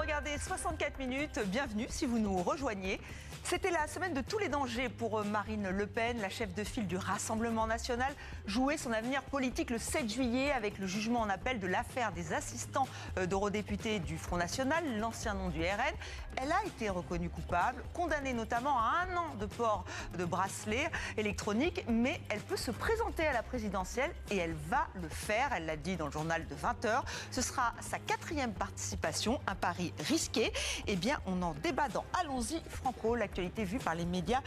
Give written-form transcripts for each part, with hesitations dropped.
regardez 64 minutes, bienvenue si vous nous rejoignez. C'était la semaine de tous les dangers pour Marine Le Pen, la chef de file du Rassemblement national, jouer son avenir politique le 7 juillet avec le jugement en appel de l'affaire des assistants d'eurodéputés du Front National, l'ancien nom du RN. Elle a été reconnue coupable, condamnée notamment à 1 an de port de bracelet électronique, mais elle peut se présenter à la présidentielle et elle va le faire, elle l'a dit dans le journal de 20h. Ce sera sa 4e participation, un pari risqué. Eh bien, on en débat dans Allons-y Franco, l'actualité vue par les médias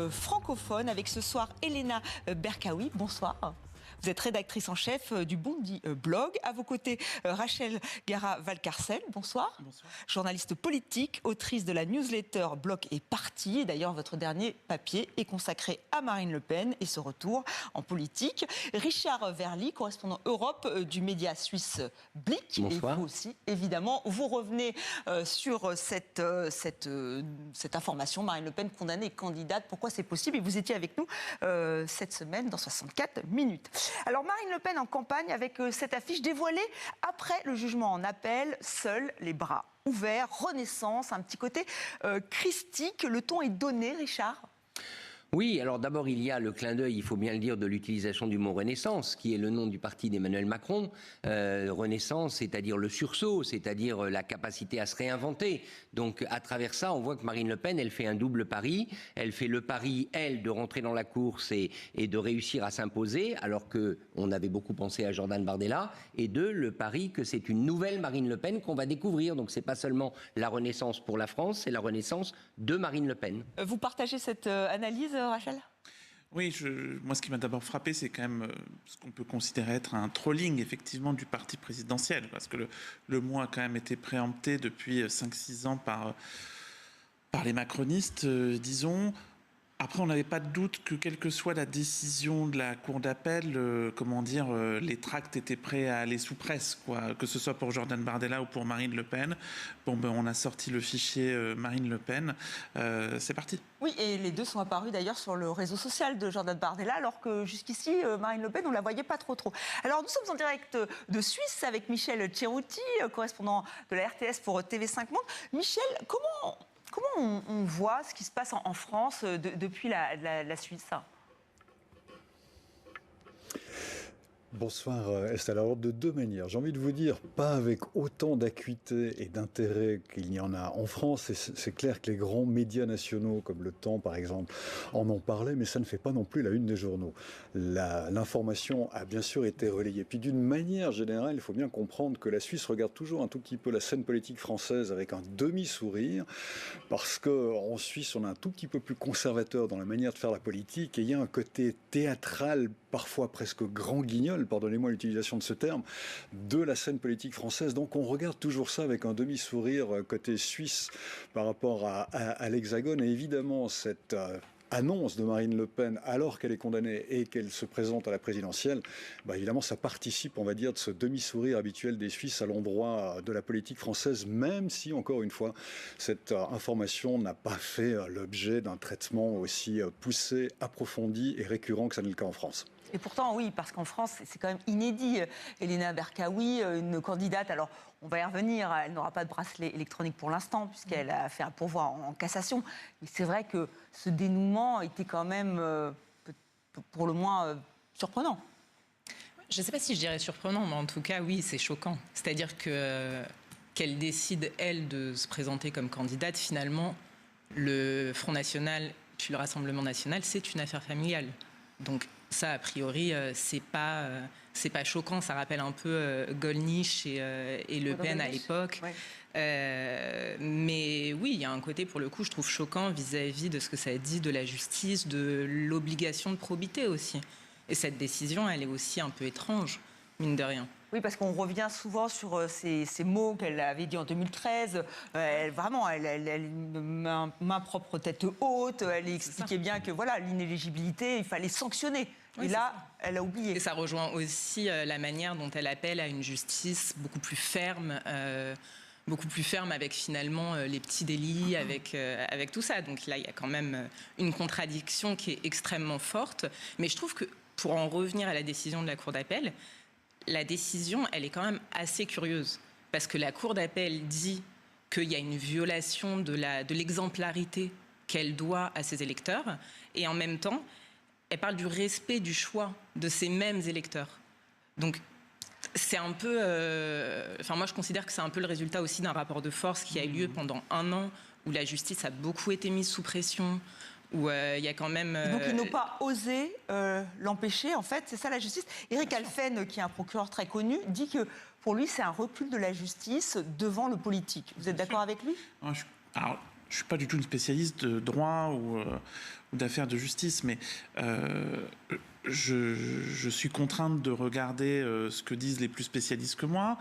francophones, avec ce soir Elena Berkaoui. Bonsoir. Vous êtes rédactrice en chef du Bondi Blog. À vos côtés, Rachel Gara-Valcarcel. Bonsoir. Bonsoir. Journaliste politique, autrice de la newsletter Bloc et Parti. Et d'ailleurs, votre dernier papier est consacré à Marine Le Pen et ce retour en politique. Richard Verly, correspondant Europe du média suisse Blick. Bonsoir. Et vous aussi, évidemment, vous revenez sur cette information. Marine Le Pen condamnée et candidate. Pourquoi c'est possible? Et vous étiez avec nous cette semaine dans 64 minutes. Alors Marine Le Pen en campagne avec cette affiche dévoilée après le jugement en appel, seuls les bras ouverts, renaissance, un petit côté christique. Le ton est donné, Richard? Oui, alors d'abord il y a le clin d'œil, il faut bien le dire, de l'utilisation du mot Renaissance, qui est le nom du parti d'Emmanuel Macron. Renaissance, c'est-à-dire le sursaut, c'est-à-dire la capacité à se réinventer. Donc à travers ça, on voit que Marine Le Pen, elle fait un double pari. Elle fait le pari, elle, de rentrer dans la course et de réussir à s'imposer, alors qu'on avait beaucoup pensé à Jordan Bardella. Et le pari que c'est une nouvelle Marine Le Pen qu'on va découvrir. Donc c'est pas seulement la Renaissance pour la France, c'est la Renaissance de Marine Le Pen. Vous partagez cette analyse, Rachel? Oui, moi ce qui m'a d'abord frappé, c'est quand même ce qu'on peut considérer être un trolling effectivement du parti présidentiel, parce que le mot a quand même été préempté depuis 5-6 ans par les macronistes, disons. Après, on n'avait pas de doute que, quelle que soit la décision de la Cour d'appel, les tracts étaient prêts à aller sous presse, quoi. Que ce soit pour Jordan Bardella ou pour Marine Le Pen. Bon, on a sorti le fichier Marine Le Pen. C'est parti. Oui, et les deux sont apparus d'ailleurs sur le réseau social de Jordan Bardella, alors que jusqu'ici, Marine Le Pen, on ne la voyait pas trop. Alors, nous sommes en direct de Suisse avec Michel Cerutti, correspondant de la RTS pour TV5 Monde. Michel, comment on voit ce qui se passe en France depuis la Suisse? Bonsoir Estelle. Alors de deux manières, j'ai envie de vous dire, pas avec autant d'acuité et d'intérêt qu'il y en a en France, et c'est clair que les grands médias nationaux comme Le Temps par exemple en ont parlé, mais ça ne fait pas non plus la une des journaux. L'information a bien sûr été relayée. Puis d'une manière générale, il faut bien comprendre que la Suisse regarde toujours un tout petit peu la scène politique française avec un demi-sourire, parce qu'en Suisse on est un tout petit peu plus conservateur dans la manière de faire la politique, et il y a un côté théâtral, parfois presque grand guignol, pardonnez-moi l'utilisation de ce terme, de la scène politique française. Donc on regarde toujours ça avec un demi-sourire côté suisse par rapport à l'Hexagone. Et évidemment, cette annonce de Marine Le Pen, alors qu'elle est condamnée et qu'elle se présente à la présidentielle, évidemment ça participe, on va dire, de ce demi-sourire habituel des Suisses à l'endroit de la politique française, même si, encore une fois, cette information n'a pas fait l'objet d'un traitement aussi poussé, approfondi et récurrent que ça n'est le cas en France. Et pourtant, oui, parce qu'en France, c'est quand même inédit. Elena Berkaoui, une candidate, alors on va y revenir, elle n'aura pas de bracelet électronique pour l'instant, puisqu'elle a fait un pourvoi en cassation. Mais c'est vrai que ce dénouement était quand même, pour le moins, surprenant. Je ne sais pas si je dirais surprenant, mais en tout cas, oui, c'est choquant. C'est-à-dire qu'elle décide, elle, de se présenter comme candidate. Finalement, le Front National, puis le Rassemblement National, c'est une affaire familiale. Donc ça, a priori, c'est pas choquant. Ça rappelle un peu Gollnisch et Le Pen à l'époque. Ouais. Mais oui, il y a un côté, pour le coup, je trouve choquant vis-à-vis de ce que ça dit de la justice, de l'obligation de probité aussi. Et cette décision, elle est aussi un peu étrange, mine de rien. Oui, parce qu'on revient souvent sur ces mots qu'elle avait dit en 2013. Elle main propre, tête haute. Elle expliquait bien que voilà, l'inéligibilité, il fallait sanctionner. Oui, et là, elle a oublié. Et ça rejoint aussi la manière dont elle appelle à une justice beaucoup plus ferme avec finalement les petits délits, avec tout ça. Donc là, il y a quand même une contradiction qui est extrêmement forte. Mais je trouve que, pour en revenir à la décision de la Cour d'appel, la décision, elle est quand même assez curieuse. Parce que la Cour d'appel dit qu'il y a une violation de l'exemplarité qu'elle doit à ses électeurs. Et en même temps, elle parle du respect du choix de ces mêmes électeurs. Donc, c'est un peu... moi, je considère que c'est un peu le résultat aussi d'un rapport de force qui a eu lieu pendant 1 an, où la justice a beaucoup été mise sous pression, où il y a quand même... Donc, ils n'ont pas osé l'empêcher, en fait, c'est ça la justice. Éric Alphen, qui est un procureur très connu, dit que pour lui, c'est un recul de la justice devant le politique. Vous êtes d'accord avec lui ? Alors, je ne suis pas du tout une spécialiste de droit ou d'affaires de justice, mais je suis contrainte de regarder ce que disent les plus spécialistes que moi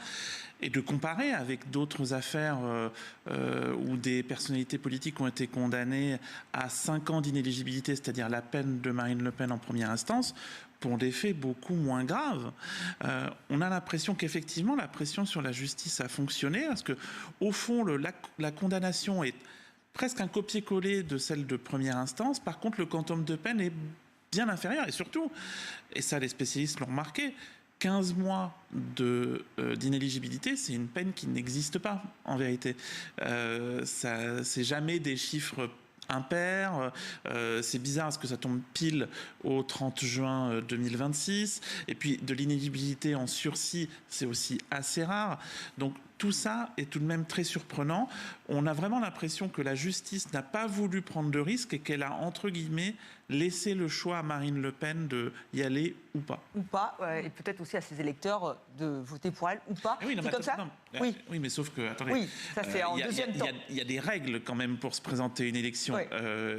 et de comparer avec d'autres affaires où des personnalités politiques ont été condamnées à 5 ans d'inéligibilité, c'est-à-dire la peine de Marine Le Pen en première instance, pour des faits beaucoup moins graves. On a l'impression qu'effectivement, la pression sur la justice a fonctionné, parce que au fond, la condamnation est presque un copier-coller de celle de première instance. Par contre, le quantum de peine est bien inférieur. Et surtout, et ça les spécialistes l'ont remarqué, 15 mois d'inéligibilité, c'est une peine qui n'existe pas, en vérité. C'est jamais des chiffres impair. C'est bizarre parce que ça tombe pile au 30 juin 2026. Et puis de l'inéligibilité en sursis, c'est aussi assez rare. Donc tout ça est tout de même très surprenant. On a vraiment l'impression que la justice n'a pas voulu prendre de risques et qu'elle a, entre guillemets, laissé le choix à Marine Le Pen de y aller ou pas. Ou pas, et peut-être aussi à ses électeurs de voter pour elle ou pas. Oui, c'est comme ça. Oui, mais sauf que, attendez, oui, ça c'est en deuxième temps. Il y a des règles quand même pour se présenter une élection. Oui.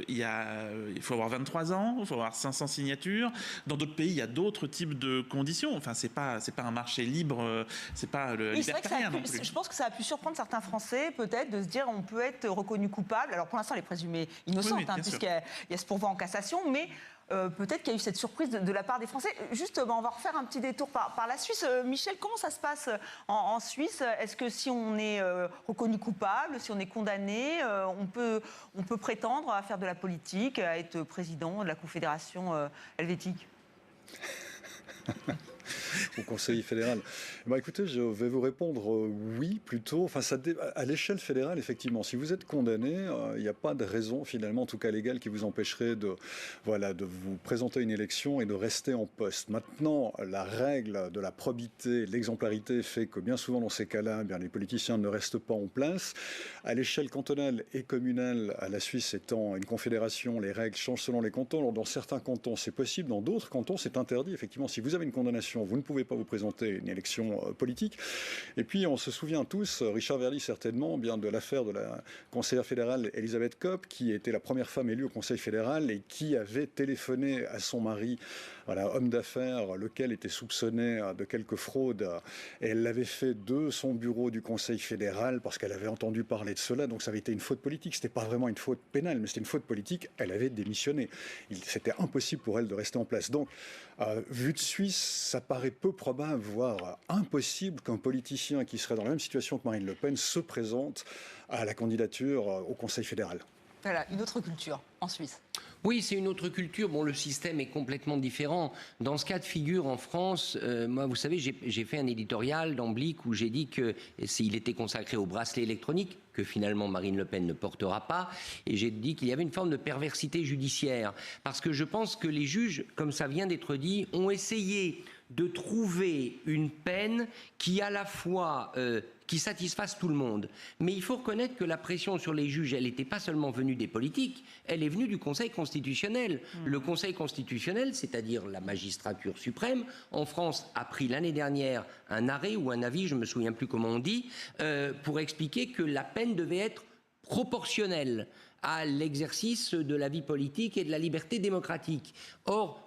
Il faut avoir 23 ans, il faut avoir 500 signatures. Dans d'autres pays, il y a d'autres types de conditions. Enfin, c'est pas un marché libre, c'est pas le libertarien non plus. Je pense que ça a pu surprendre certains Français, peut-être, de se dire on peut être reconnu coupable. Alors pour l'instant, elle est présumée innocente, puisqu'il y a ce pourvoi en cassation, mais peut-être qu'il y a eu cette surprise de la part des Français. Juste, on va refaire un petit détour par la Suisse. Michel, comment ça se passe en Suisse ? Est-ce que si on est reconnu coupable, si on est condamné, on peut prétendre à faire de la politique, à être président de la Confédération helvétique ? Au Conseil fédéral. Écoutez, je vais vous répondre oui, plutôt. Enfin, à l'échelle fédérale, effectivement, si vous êtes condamné, il n'y a pas de raison, finalement, en tout cas légale, qui vous empêcherait de vous présenter à une élection et de rester en poste. Maintenant, la règle de la probité, de l'exemplarité fait que bien souvent, dans ces cas-là, les politiciens ne restent pas en place. À l'échelle cantonale et communale, à la Suisse étant une confédération, les règles changent selon les cantons. Alors, dans certains cantons, c'est possible. Dans d'autres cantons, c'est interdit. Effectivement, si vous avez une condamnation, vous ne pouvez pas vous présenter à une élection politique. Et puis, on se souvient tous, Richard Verly certainement, bien de l'affaire de la conseillère fédérale Elisabeth Kopp, qui était la première femme élue au Conseil fédéral et qui avait téléphoné à son mari, homme d'affaires, lequel était soupçonné de quelques fraudes. Et elle l'avait fait de son bureau du Conseil fédéral parce qu'elle avait entendu parler de cela. Donc, ça avait été une faute politique. C'était pas vraiment une faute pénale, mais c'était une faute politique. Elle avait démissionné. C'était impossible pour elle de rester en place. Donc, vu de Suisse, ça paraît peu probable, voire impossible qu'un politicien qui serait dans la même situation que Marine Le Pen se présente à la candidature au Conseil fédéral. Voilà, une autre culture en Suisse. Oui, c'est une autre culture. Bon, le système est complètement différent. Dans ce cas de figure, en France, moi, vous savez, j'ai fait un éditorial dans Blick où j'ai dit qu'il était consacré au bracelet électronique, que finalement Marine Le Pen ne portera pas. Et j'ai dit qu'il y avait une forme de perversité judiciaire. Parce que je pense que les juges, comme ça vient d'être dit, ont essayé de trouver une peine qui, à la fois, qui satisfasse tout le monde. Mais il faut reconnaître que la pression sur les juges, elle n'était pas seulement venue des politiques, elle est venue du Conseil constitutionnel. Le Conseil constitutionnel, c'est-à-dire la magistrature suprême, en France, a pris l'année dernière un arrêt ou un avis, je ne me souviens plus comment on dit, pour expliquer que la peine devait être proportionnelle à l'exercice de la vie politique et de la liberté démocratique. Or,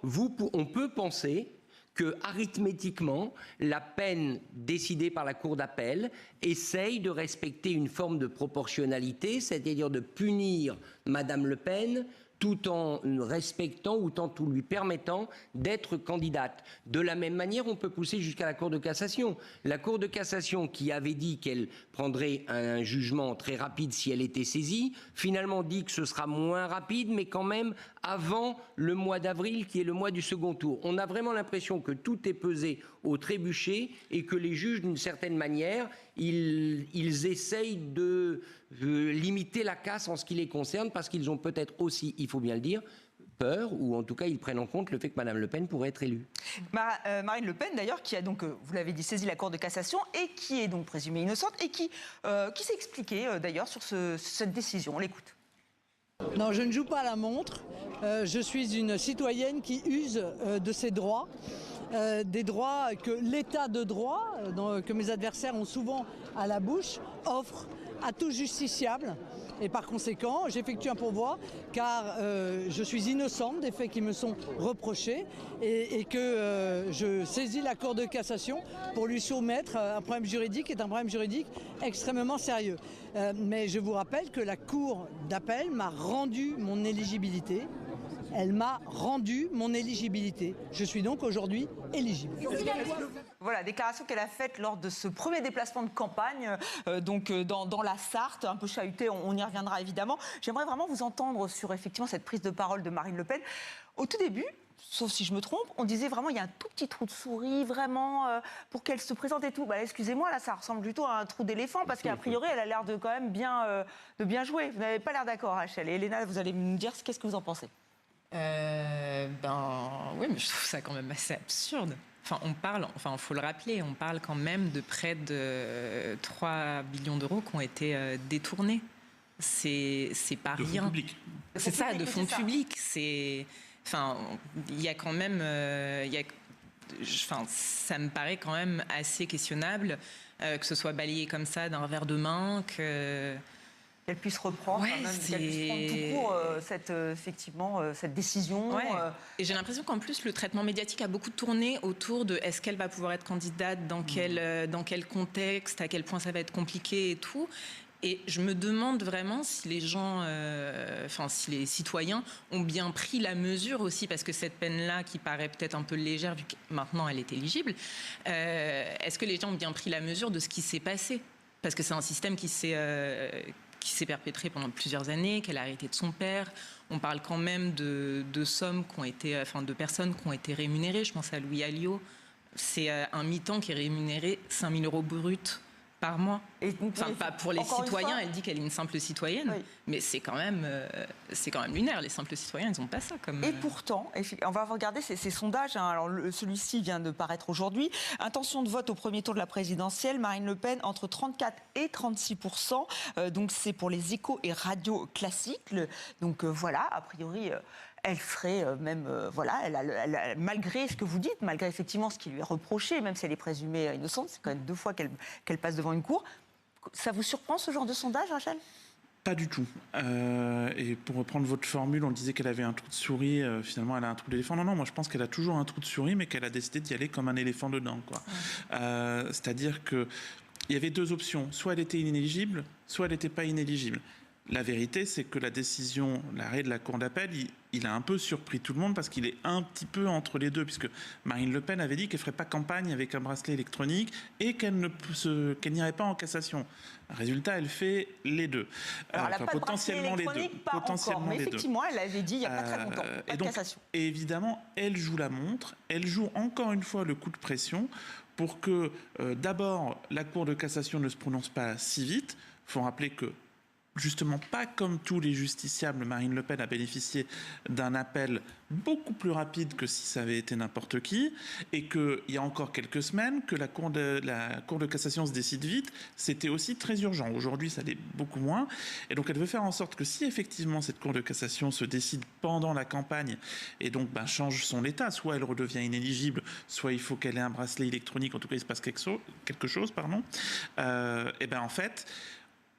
on peut penser que, arithmétiquement, la peine décidée par la Cour d'appel essaye de respecter une forme de proportionnalité, c'est-à-dire de punir Madame Le Pen tout en respectant ou en tout lui permettant d'être candidate. De la même manière, on peut pousser jusqu'à la Cour de cassation. La Cour de cassation, qui avait dit qu'elle prendrait un jugement très rapide si elle était saisie, finalement dit que ce sera moins rapide, mais quand même avant le mois d'avril, qui est le mois du second tour. On a vraiment l'impression que tout est pesé au trébuchet et que les juges, d'une certaine manière, ils essayent de limiter la casse en ce qui les concerne, parce qu'ils ont peut-être aussi, il faut bien le dire, peur, ou en tout cas ils prennent en compte le fait que Mme Le Pen pourrait être élue. Marine Le Pen d'ailleurs, qui a donc, vous l'avez dit, saisi la Cour de cassation et qui est donc présumée innocente et qui s'est expliquée d'ailleurs sur cette décision. On l'écoute. Non, je ne joue pas à la montre. Je suis une citoyenne qui use de ses droits. Des droits que l'état de droit, que mes adversaires ont souvent à la bouche, offre à tout justiciable. Et par conséquent, j'effectue un pourvoi car je suis innocente des faits qui me sont reprochés et que je saisis la Cour de cassation pour lui soumettre un problème juridique qui est un problème juridique extrêmement sérieux. Mais je vous rappelle que la Cour d'appel m'a rendu mon éligibilité. Elle m'a rendu mon éligibilité. Je suis donc aujourd'hui éligible. Voilà, déclaration qu'elle a faite lors de ce premier déplacement de campagne, dans la Sarthe, un peu chahuté, on y reviendra évidemment. J'aimerais vraiment vous entendre sur effectivement cette prise de parole de Marine Le Pen. Au tout début, sauf si je me trompe, on disait vraiment il y a un tout petit trou de souris, vraiment, pour qu'elle se présente et tout. Bah, excusez-moi, là, ça ressemble plutôt à un trou d'éléphant, parce qu'a priori, elle a l'air de quand même bien jouer. Vous n'avez pas l'air d'accord, Rachel. Et Elena, vous allez me dire qu'est-ce que vous en pensez. Oui, mais je trouve ça quand même assez absurde. Faut le rappeler, on parle quand même de près de 3 billions d'euros qui ont été détournés. C'est pas rien. Fonds publics. C'est ça, de fonds publics. Il y a quand même, ça me paraît quand même assez questionnable que ce soit balayé comme ça d'un revers de main, qu'elle puisse reprendre, qu'elle puisse prendre tout court cette décision. Ouais. Et j'ai l'impression qu'en plus, le traitement médiatique a beaucoup tourné autour de est-ce qu'elle va pouvoir être candidate, dans quel contexte, à quel point ça va être compliqué et tout. Et je me demande vraiment si les gens, si les citoyens ont bien pris la mesure aussi, parce que cette peine-là, qui paraît peut-être un peu légère, vu que maintenant elle est éligible, est-ce que les gens ont bien pris la mesure de ce qui s'est passé ? Parce que c'est un système qui s'est perpétré pendant plusieurs années, qu'elle a hérité de son père. On parle quand même de sommes qui ont été, de personnes qui ont été rémunérées. Je pense à Louis Alliot. C'est un mi-temps qui est rémunéré 5 000 € bruts par mois. Pas pour les citoyens, elle dit qu'elle est une simple citoyenne, oui. Mais c'est quand même lunaire. Les simples citoyens, ils n'ont pas ça comme... Et pourtant, on va regarder ces sondages. Alors, celui-ci vient de paraître aujourd'hui. Intention de vote au premier tour de la présidentielle, Marine Le Pen entre 34 et 36%. Donc, c'est pour les échos et radios classiques. Voilà, a priori... elle serait malgré ce que vous dites, malgré effectivement ce qui lui est reproché, même si elle est présumée innocente, c'est quand même 2 fois qu'elle passe devant une cour. Ça vous surprend ce genre de sondage, Rachel ? Pas du tout. Et pour reprendre votre formule, on disait qu'elle avait un trou de souris, finalement elle a un trou d'éléphant. Non, moi je pense qu'elle a toujours un trou de souris, mais qu'elle a décidé d'y aller comme un éléphant dedans, quoi. Ouais. C'est-à-dire qu'il y avait 2 options. Soit elle était inéligible, soit elle n'était pas inéligible. La vérité, c'est que la décision, l'arrêt de la Cour d'appel, il a un peu surpris tout le monde parce qu'il est un petit peu entre les deux, puisque Marine Le Pen avait dit qu'elle ne ferait pas campagne avec un bracelet électronique et qu'elle n'irait pas en cassation. Résultat, elle fait les deux. Alors, elle n'a pas potentiellement de bracelet électronique, pas encore, mais effectivement, elle avait dit il n'y a pas très longtemps, pas de cassation. Et évidemment, elle joue la montre, elle joue encore une fois le coup de pression pour que, d'abord, la Cour de cassation ne se prononce pas si vite. Il faut rappeler que justement, pas comme tous les justiciables, Marine Le Pen a bénéficié d'un appel beaucoup plus rapide que si ça avait été n'importe qui, et qu'il y a encore quelques semaines, que la Cour de cassation se décide vite, c'était aussi très urgent. Aujourd'hui, ça l'est beaucoup moins. Et donc, elle veut faire en sorte que si effectivement cette Cour de cassation se décide pendant la campagne, et donc change son état, soit elle redevient inéligible, soit il faut qu'elle ait un bracelet électronique, en tout cas il se passe quelque chose, en fait,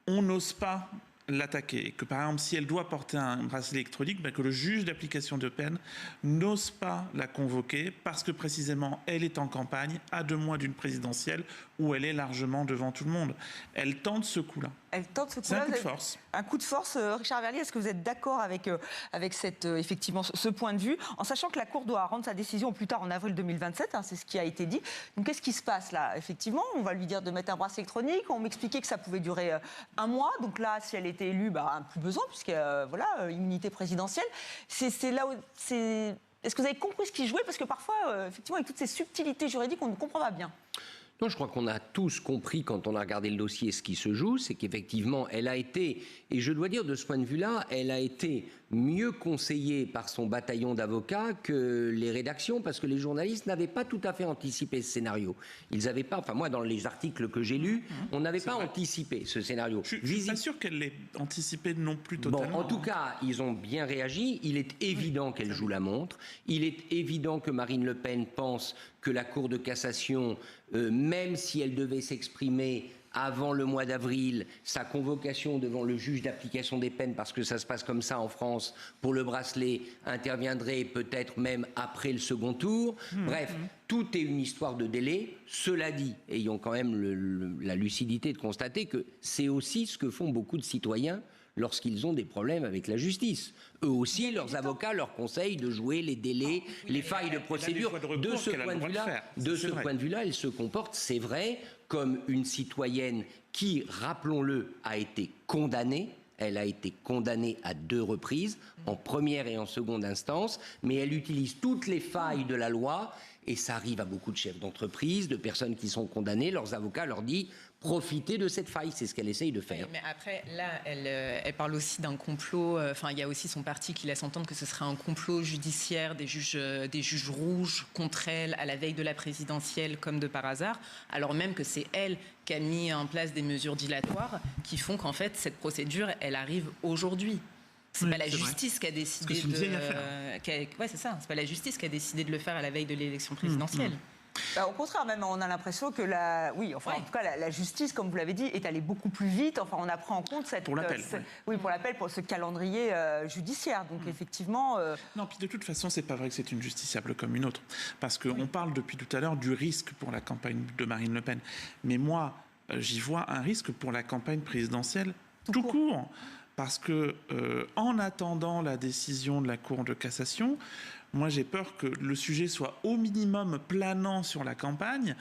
on n'ose pas l'attaquer. Et que par exemple, si elle doit porter un bracelet électronique, que le juge d'application de peine n'ose pas la convoquer parce que précisément elle est en campagne à 2 mois d'une présidentielle où elle est largement devant tout le monde. Elle tente ce coup-là. Elle tente ce C'est coup-là. un coup de force. Un coup de force, Richard Verlier, est-ce que vous êtes d'accord avec effectivement ce point de vue, en sachant que la Cour doit rendre sa décision plus tard en avril 2027, c'est ce qui a été dit. Donc qu'est-ce qui se passe là? Effectivement, on va lui dire de mettre un bracelet électronique, on m'expliquait que ça pouvait durer 1 mois, donc là, si elle était élue, plus besoin, puisque immunité présidentielle. C'est là où Est-ce que vous avez compris ce qui jouait? Parce que parfois, effectivement, avec toutes ces subtilités juridiques, on ne comprend pas bien. Non, je crois qu'on a tous compris quand on a regardé le dossier ce qui se joue, c'est qu'effectivement, elle a été, et je dois dire de ce point de vue-là, elle a été mieux conseillée par son bataillon d'avocats que les rédactions, parce que les journalistes n'avaient pas tout à fait anticipé ce scénario. Ils n'avaient pas, enfin moi dans les articles que j'ai lus, on n'avait pas anticipé ce scénario. Je ne suis pas sûr qu'elle l'ait anticipé non plus totalement. Bon, en tout cas, ils ont bien réagi. Il est évident qu'elle joue la montre. Il est évident que Marine Le Pen pense que la Cour de cassation, même si elle devait s'exprimer avant le mois d'avril, sa convocation devant le juge d'application des peines, parce que ça se passe comme ça en France, pour le bracelet, interviendrait peut-être même après le second tour. Bref, tout est une histoire de délai. Cela dit, ayons quand même la lucidité de constater que c'est aussi ce que font beaucoup de citoyens lorsqu'ils ont des problèmes avec la justice. Eux aussi, leurs avocats leur conseillent de jouer les délais, les failles de procédure. De ce point de vue-là, elle se comporte, c'est vrai, comme une citoyenne qui, rappelons-le, a été condamnée. Elle a été condamnée à 2 reprises, en première et en seconde instance, mais elle utilise toutes les failles de la loi, et ça arrive à beaucoup de chefs d'entreprise, de personnes qui sont condamnées. Leurs avocats leur disent « profitez de cette faille », c'est ce qu'elle essaye de faire. Mais après, là, elle parle aussi d'un complot, il y a aussi son parti qui laisse entendre que ce serait un complot judiciaire des juges rouges contre elle à la veille de la présidentielle, comme de par hasard, alors même que c'est elle qui a mis en place des mesures dilatoires qui font qu'en fait, cette procédure, elle arrive aujourd'hui. C'est pas la justice qui a décidé c'est ça. C'est pas la justice qui a décidé de le faire à la veille de l'élection présidentielle. Au contraire, même, on a l'impression que en tout cas, la justice, comme vous l'avez dit, est allée beaucoup plus vite. Enfin, on a pris en compte pour l'appel. Pour l'appel, pour ce calendrier judiciaire. Donc, effectivement. Non, puis de toute façon, c'est pas vrai que c'est une justiciable comme une autre, parce qu'on parle depuis tout à l'heure du risque pour la campagne de Marine Le Pen. Mais moi, j'y vois un risque pour la campagne présidentielle tout court. Parce que, en attendant la décision de la Cour de cassation, moi j'ai peur que le sujet soit au minimum planant sur la campagne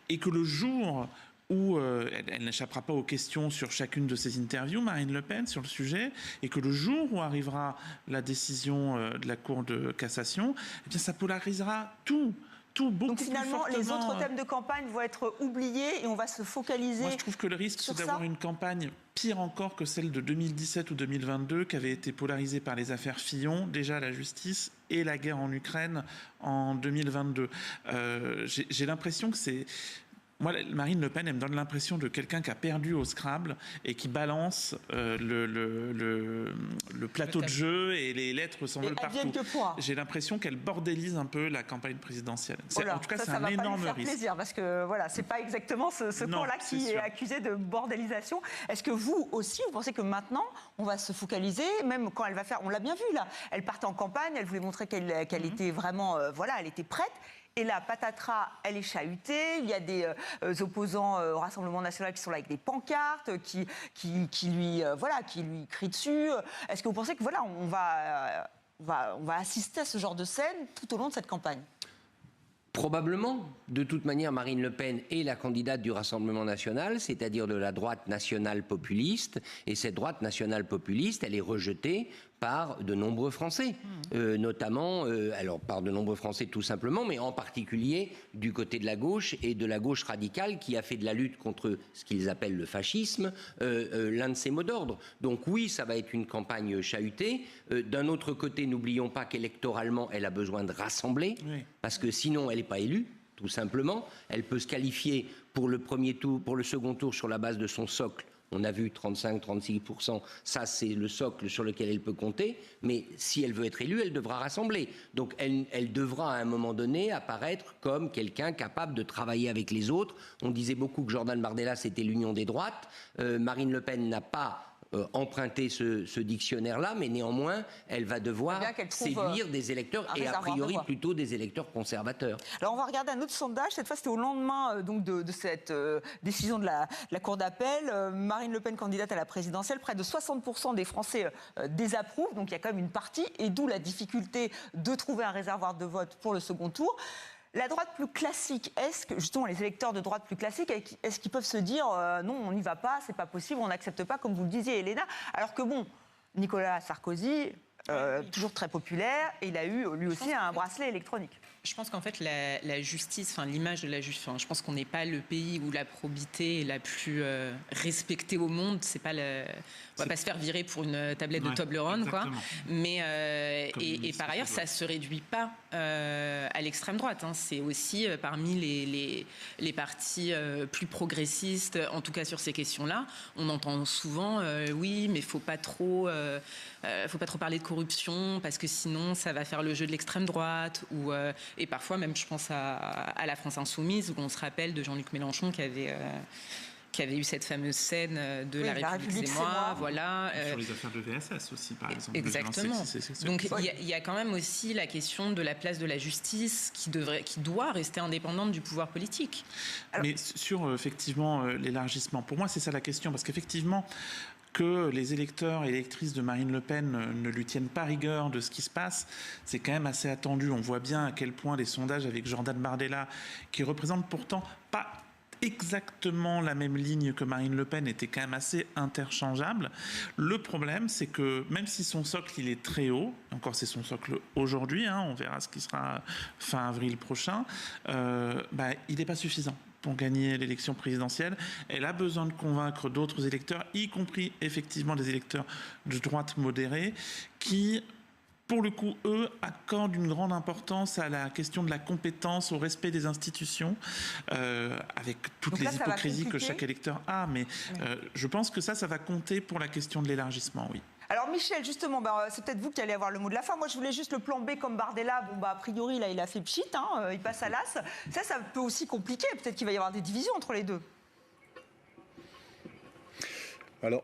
et que le jour où elle n'échappera pas aux questions sur chacune de ses interviews, Marine Le Pen, sur le sujet, et que le jour où arrivera la décision de la Cour de cassation, eh bien ça polarisera tout. Donc finalement, les autres thèmes de campagne vont être oubliés et on va se focaliser. Moi, je trouve que le risque, c'est d'avoir une campagne pire encore que celle de 2017 ou 2022, qui avait été polarisée par les affaires Fillon, déjà la justice, et la guerre en Ukraine en 2022. J'ai l'impression que c'est... Moi, Marine Le Pen, elle me donne l'impression de quelqu'un qui a perdu au Scrabble et qui balance le plateau de jeu et les lettres s'envolent partout. J'ai l'impression qu'elle bordélise un peu la campagne présidentielle. En tout cas, c'est un énorme risque. Ça va pas lui faire plaisir parce que c'est pas exactement ce camp-là qui est accusé de bordélisation. Est-ce que vous aussi, vous pensez que maintenant, on va se focaliser, même quand elle va faire, on l'a bien vu là, elle partait en campagne, elle voulait montrer qu'elle était vraiment, elle était prête. Et là, patatras, elle est chahutée. Il y a des opposants au Rassemblement national qui sont là avec des pancartes, qui lui crient dessus. Est-ce que vous pensez que on va assister à ce genre de scène tout au long de cette campagne ? Probablement. De toute manière, Marine Le Pen est la candidate du Rassemblement national, c'est-à-dire de la droite nationale populiste. Et cette droite nationale populiste, elle est rejetée par de nombreux Français, notamment, par de nombreux Français tout simplement, mais en particulier du côté de la gauche et de la gauche radicale qui a fait de la lutte contre ce qu'ils appellent le fascisme l'un de ses mots d'ordre. Donc oui, ça va être une campagne chahutée. D'un autre côté, n'oublions pas qu'électoralement, elle a besoin de rassembler, parce que sinon, elle n'est pas élue. Tout simplement, elle peut se qualifier pour le premier tour, pour le second tour sur la base de son socle. On a vu 35-36%, ça c'est le socle sur lequel elle peut compter, mais si elle veut être élue, elle devra rassembler. Donc elle devra à un moment donné apparaître comme quelqu'un capable de travailler avec les autres. On disait beaucoup que Jordan Bardella c'était l'union des droites. Marine Le Pen n'a pas emprunter ce dictionnaire-là, mais néanmoins, elle va devoir séduire des électeurs, et a priori plutôt des électeurs conservateurs. Alors on va regarder un autre sondage, cette fois c'était au lendemain donc de cette décision de la Cour d'appel. Marine Le Pen, candidate à la présidentielle, près de 60% des Français désapprouvent, donc il y a quand même une partie, et d'où la difficulté de trouver un réservoir de vote pour le second tour. La droite plus classique, est-ce que justement les électeurs de droite plus classique, est-ce qu'ils peuvent se dire non, on n'y va pas, c'est pas possible, on n'accepte pas, comme vous le disiez, Elena, alors que bon, Nicolas Sarkozy, toujours très populaire, et il a eu lui aussi un bracelet électronique. Je pense qu'en fait, la justice, enfin l'image de la justice, je pense qu'on n'est pas le pays où la probité est la plus respectée au monde. C'est pas on va pas se faire virer pour une tablette de Toblerone, quoi. Mais et par ailleurs, ça se réduit pas à l'extrême droite. C'est aussi parmi les partis plus progressistes, en tout cas sur ces questions-là. On entend souvent, oui, mais faut pas trop parler de corruption parce que sinon ça va faire le jeu de l'extrême droite et parfois même je pense à la France Insoumise où on se rappelle de Jean-Luc Mélenchon qui avait eu cette fameuse scène de La République c'est moi, voilà. Sur les affaires de VSS aussi, par exemple. Exactement. Donc il y a quand même aussi la question de la place de la justice qui doit rester indépendante du pouvoir politique. Alors, mais sur effectivement l'élargissement, pour moi c'est ça la question, parce qu'effectivement que les électeurs et électrices de Marine Le Pen ne lui tiennent pas rigueur de ce qui se passe, c'est quand même assez attendu. On voit bien à quel point les sondages avec Jordan Bardella, qui représente pourtant pas exactement la même ligne que Marine Le Pen, était quand même assez interchangeable. Le problème, c'est que même si son socle il est très haut, encore c'est son socle aujourd'hui, on verra ce qui sera fin avril prochain, il n'est pas suffisant pour gagner l'élection présidentielle. Elle a besoin de convaincre d'autres électeurs, y compris effectivement des électeurs de droite modérée, qui, pour le coup, eux, accordent une grande importance à la question de la compétence, au respect des institutions, avec toutes les hypocrisies que chaque électeur a. Mais je pense que ça va compter pour la question de l'élargissement, oui. Alors Michel, justement, c'est peut-être vous qui allez avoir le mot de la fin. Moi, je voulais juste le plan B comme Bardella. A priori, là, il a fait pchit, il passe à l'as. Ça peut aussi compliquer. Peut-être qu'il va y avoir des divisions entre les deux. Alors,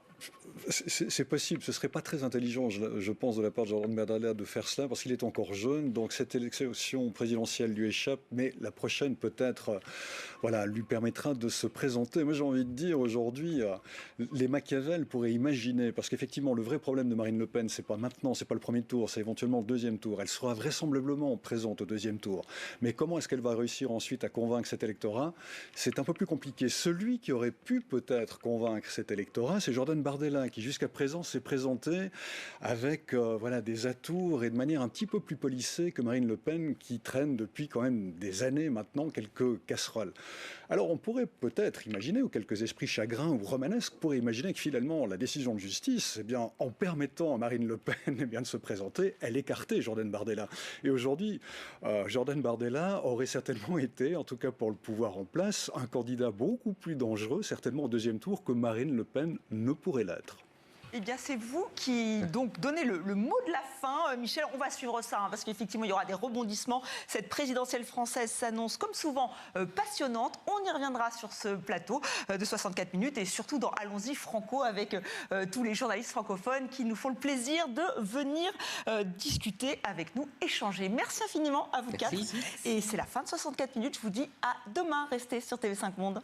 c'est possible. Ce ne serait pas très intelligent, je pense, de la part de Jordan Bardella de faire cela, parce qu'il est encore jeune. Donc, cette élection présidentielle lui échappe, mais la prochaine, peut-être, lui permettra de se présenter. Moi, j'ai envie de dire, aujourd'hui, les Machiavel pourraient imaginer, parce qu'effectivement, le vrai problème de Marine Le Pen, c'est pas maintenant, c'est pas le premier tour, c'est éventuellement le deuxième tour. Elle sera vraisemblablement présente au deuxième tour. Mais comment est-ce qu'elle va réussir ensuite à convaincre cet électorat? C'est un peu plus compliqué. Celui qui aurait pu peut-être convaincre cet électorat, c'est Jordan Bardella, qui jusqu'à présent s'est présenté avec des atours et de manière un petit peu plus polissée que Marine Le Pen, qui traîne depuis quand même des années maintenant quelques casseroles. Alors on pourrait peut-être imaginer, ou quelques esprits chagrins ou romanesques pourraient imaginer que finalement la décision de justice, en permettant à Marine Le Pen de se présenter, elle écartait Jordan Bardella. Et aujourd'hui, Jordan Bardella aurait certainement été, en tout cas pour le pouvoir en place, un candidat beaucoup plus dangereux, certainement au deuxième tour, que Marine Le Pen ne pourrait l'être. Eh bien, c'est vous qui donnez le mot de la fin. Michel, on va suivre ça, parce qu'effectivement, il y aura des rebondissements. Cette présidentielle française s'annonce, comme souvent, passionnante. On y reviendra sur ce plateau de 64 minutes et surtout dans Allons-y Franco avec tous les journalistes francophones qui nous font le plaisir de venir discuter avec nous, échanger. Merci infiniment à vous quatre. Et c'est la fin de 64 minutes. Je vous dis à demain. Restez sur TV5 Monde.